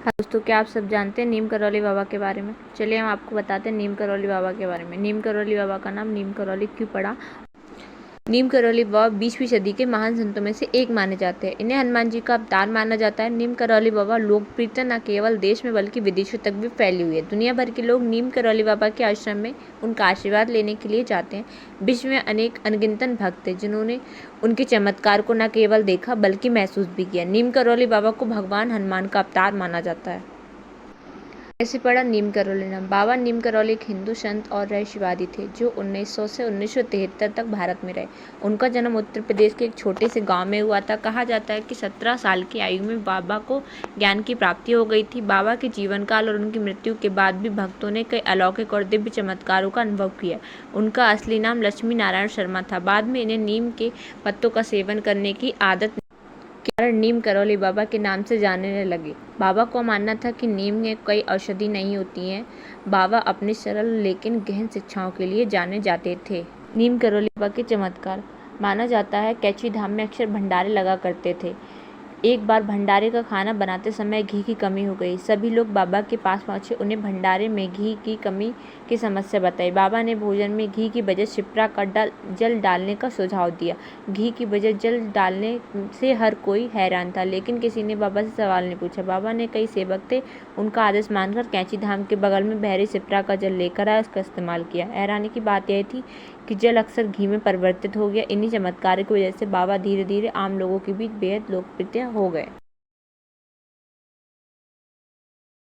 हाँ दोस्तों, क्या आप सब जानते हैं नीम करौली बाबा के बारे में। चलिए हम आपको बताते हैं नीम करौली बाबा के बारे में। नीम करौली बाबा का नाम नीम करौली क्यों पड़ा। नीम करौली बाबा 20वीं सदी के महान संतों में से एक माने जाते हैं। इन्हें हनुमान जी का अवतार माना जाता है। नीम करौली बाबा लोकप्रियता न केवल देश में बल्कि विदेशों तक भी फैली हुई है। दुनिया भर के लोग नीम करौली बाबा के आश्रम में उनका आशीर्वाद लेने के लिए जाते हैं। विश्व में अनेक अनगिनत भक्त हैं जिन्होंने उनके चमत्कार को न केवल देखा बल्कि महसूस भी किया। नीम करौली बाबा को भगवान हनुमान का अवतार माना जाता है। ऐसे पड़ा नीम करौली नाम। बाबा नीम करौली एक हिंदू संत और रहस्यवादी थे जो 1900 से 1973 तक भारत में रहे। उनका जन्म उत्तर प्रदेश के एक छोटे से गांव में हुआ था। कहा जाता है कि 17 साल की आयु में बाबा को ज्ञान की प्राप्ति हो गई थी। बाबा के जीवन काल और उनकी मृत्यु के बाद भी भक्तों ने कई अलौकिक और दिव्य चमत्कारों का अनुभव किया। उनका असली नाम लक्ष्मी नारायण शर्मा था। बाद में इन्हें नीम के पत्तों का सेवन करने की आदत के कारण नीम करौली बाबा के नाम से जानने लगे। बाबा को मानना था कि नीम में कई औषधि नहीं होती हैं। बाबा अपनी सरल लेकिन गहन शिक्षाओं के लिए जाने जाते थे। नीम करौली बाबा के चमत्कार। माना जाता है कैची धाम में अक्सर भंडारे लगा करते थे। एक बार भंडारे का खाना बनाते समय घी की कमी हो गई। सभी लोग बाबा के पास पहुंचे, उन्हें भंडारे में घी की कमी की समस्या बताई। बाबा ने भोजन में घी की बजाय शिप्रा का जल डालने का सुझाव दिया। घी की बजाय जल डालने से हर कोई हैरान था, लेकिन किसी ने बाबा से सवाल नहीं पूछा। बाबा ने कई सेवक थे, उनका आदेश मानकर कैंची धाम के बगल में बहरी शिप्रा का जल लेकर आए, उसका इस्तेमाल किया। हैरानी की बात यह थी कि जल अक्सर घी में परिवर्तित हो गया। इन्हीं चमत्कारों की वजह से बाबा धीरे धीरे आम लोगों के बीच बेहद लोकप्रिय हो गए।